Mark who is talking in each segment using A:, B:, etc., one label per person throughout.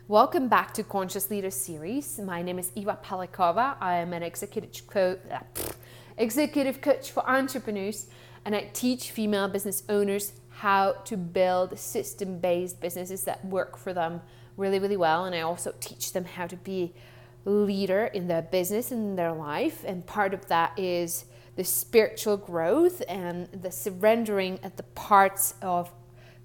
A: Welcome back to Conscious Leader Series. My name is Eva Palikova. I am an executive coach for entrepreneurs, and I teach female business owners how to build system-based businesses that work for them really, really well. And I also teach them how to be a leader in their business and in their life. And part of that is the spiritual growth and the surrendering at the parts of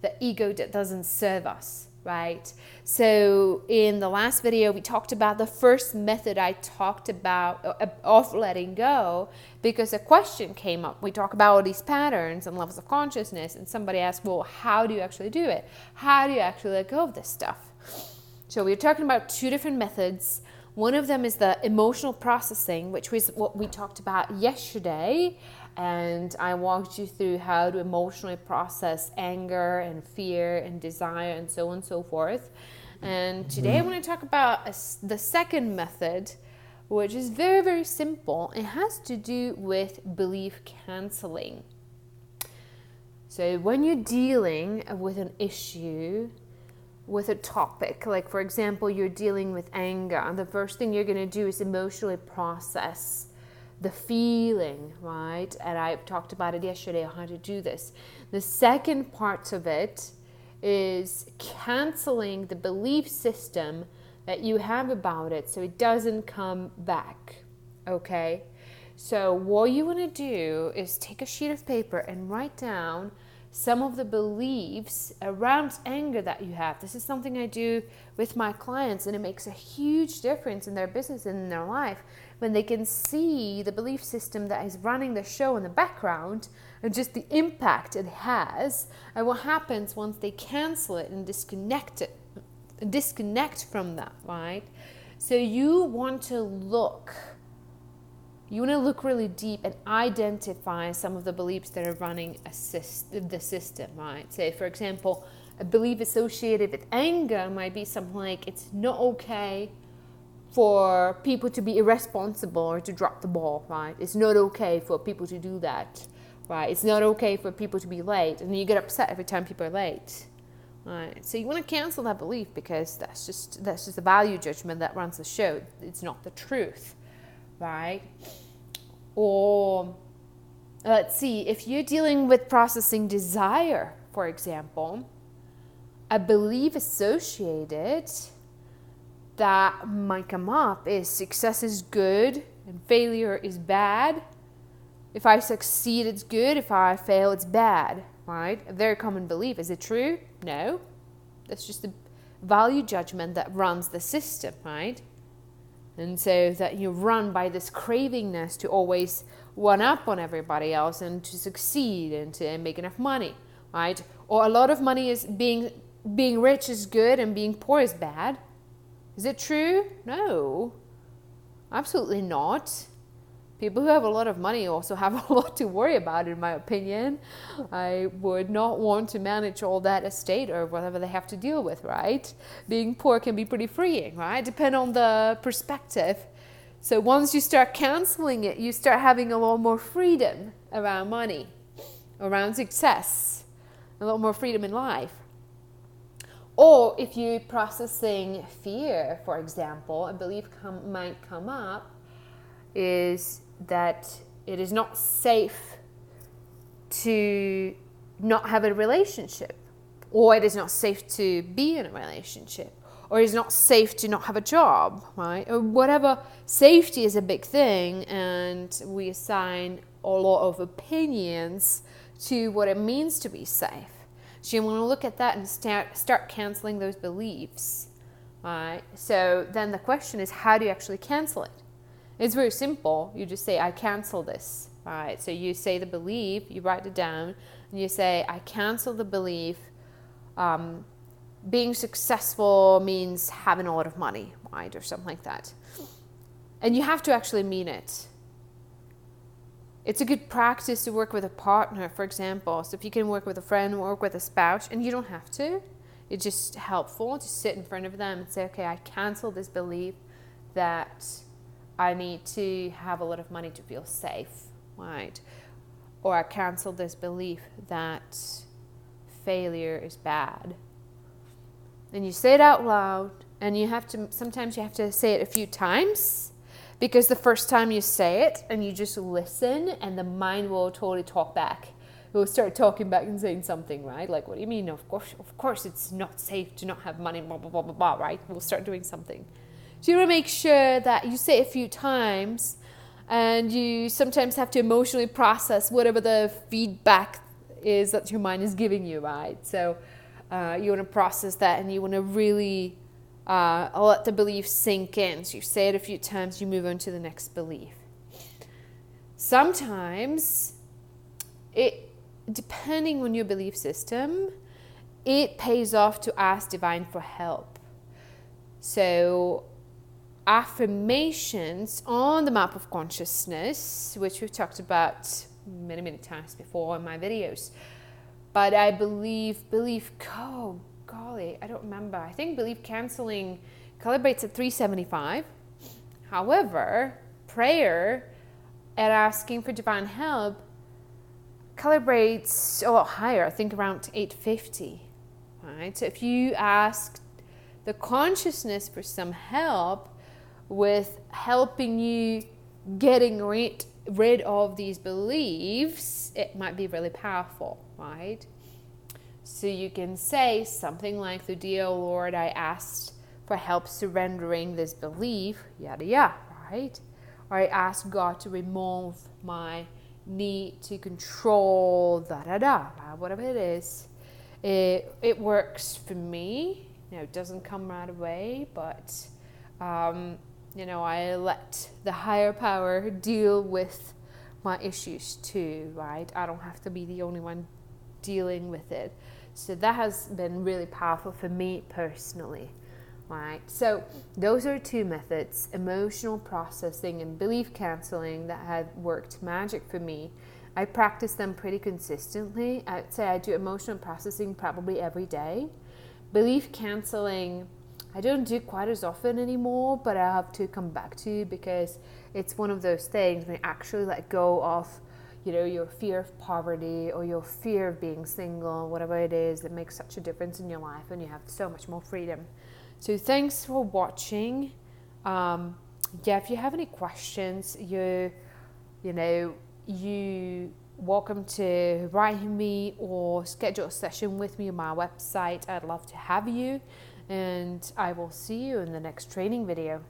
A: the ego that doesn't serve us. Right? So in the last video, we talked about the first method I talked about of letting go, because a question came up. We talk about all these patterns and levels of consciousness, and somebody asked, well, how do you actually do it? How do you actually let go of this stuff? So we were talking about two different methods. One of them is the emotional processing, which was what we talked about yesterday. And I walked you through how to emotionally process anger and fear and desire and so on and so forth. And today I want to talk about the second method, which is very, very simple. It has to do with belief canceling. So when you're dealing with an issue, with a topic, like for example, you're dealing with anger, the first thing you're going to do is emotionally process the feeling, right? And I talked about it yesterday, how to do this. The second part of it is canceling the belief system that you have about it so it doesn't come back, okay? So what you want to do is take a sheet of paper and write down some of the beliefs around anger that you have. This is something I do with my clients, and it makes a huge difference in their business and in their life when they can see the belief system that is running the show in the background and just the impact it has, and what happens once they cancel it and disconnect from that, right? So you want to look really deep and identify some of the beliefs that are running the system, right? Say, for example, a belief associated with anger might be something like, it's not okay for people to be irresponsible or to drop the ball, right? It's not okay for people to do that, right? It's not okay for people to be late, and then you get upset every time people are late, right? So you want to cancel that belief, because that's just a value judgment that runs the show. It's not the truth, right? Or let's see, if you're dealing with processing desire, for example, a belief associated that might come up is success is good and failure is bad. If I succeed, it's good. If I fail, it's bad, right? A very common belief. Is it true? No. That's just a value judgment that runs the system, right? And so that you run by this cravingness to always one up on everybody else and to succeed and to make enough money, right? Or a lot of money is being rich is good and being poor is bad. Is it true? No, absolutely not. People who have a lot of money also have a lot to worry about, in my opinion. I would not want to manage all that estate or whatever they have to deal with, right? Being poor can be pretty freeing, right? Depend on the perspective. So once you start canceling it, you start having a lot more freedom around money, around success, a lot more freedom in life. Or if you're processing fear, for example, a belief might come up is that it is not safe to not have a relationship, or it is not safe to be in a relationship, or it is not safe to not have a job, right? Or whatever. Safety is a big thing, and we assign a lot of opinions to what it means to be safe. So you want to look at that and start canceling those beliefs, right? So then the question is, how do you actually cancel it? It's very simple. You just say, I cancel this, right? So you say the belief, you write it down, and you say, I cancel the belief. Being successful means having a lot of money, right? Or something like that. And you have to actually mean it. It's a good practice to work with a partner, for example. So if you can work with a friend, work with a spouse, and you don't have to. It's just helpful to sit in front of them and say, okay, I cancel this belief that I need to have a lot of money to feel safe, right? Or I cancel this belief that failure is bad. And you say it out loud, And sometimes you have to say it a few times, because the first time you say it and you just listen, and the mind will totally talk back. It will start talking back and saying something, right? Like, what do you mean? Of course it's not safe to not have money, blah, blah, blah, blah, blah, right? We'll start doing something. So you want to make sure that you say it a few times, and you sometimes have to emotionally process whatever the feedback is that your mind is giving you, right? So you want to process that, and you want to really let the belief sink in. So you say it a few times, you move on to the next belief. Sometimes, depending on your belief system, it pays off to ask divine for help. So affirmations on the map of consciousness, which we've talked about many, many times before in my videos. But I believe, oh golly, I don't remember. I think belief canceling calibrates at 375. However, prayer and asking for divine help calibrates a lot higher, I think around 850, right? So if you ask the consciousness for some help with helping you getting rid of these beliefs, it might be really powerful, right? So you can say something like, the dear Lord, I asked for help surrendering this belief, yada yada, right? Or I asked God to remove my need to control, whatever it is. It works for me. It doesn't come right away, but I let the higher power deal with my issues too, right? I don't have to be the only one dealing with it. So that has been really powerful for me personally, right? So those are two methods, emotional processing and belief canceling, that have worked magic for me. I practice them pretty consistently. I'd say I do emotional processing probably every day. Belief canceling, I don't do quite as often anymore, but I have to come back to, because it's one of those things when you actually let go of, your fear of poverty or your fear of being single, whatever it is, that makes such a difference in your life, and you have so much more freedom. So thanks for watching. If you have any questions, you welcome to write me or schedule a session with me on my website. I'd love to have you, and I will see you in the next training video.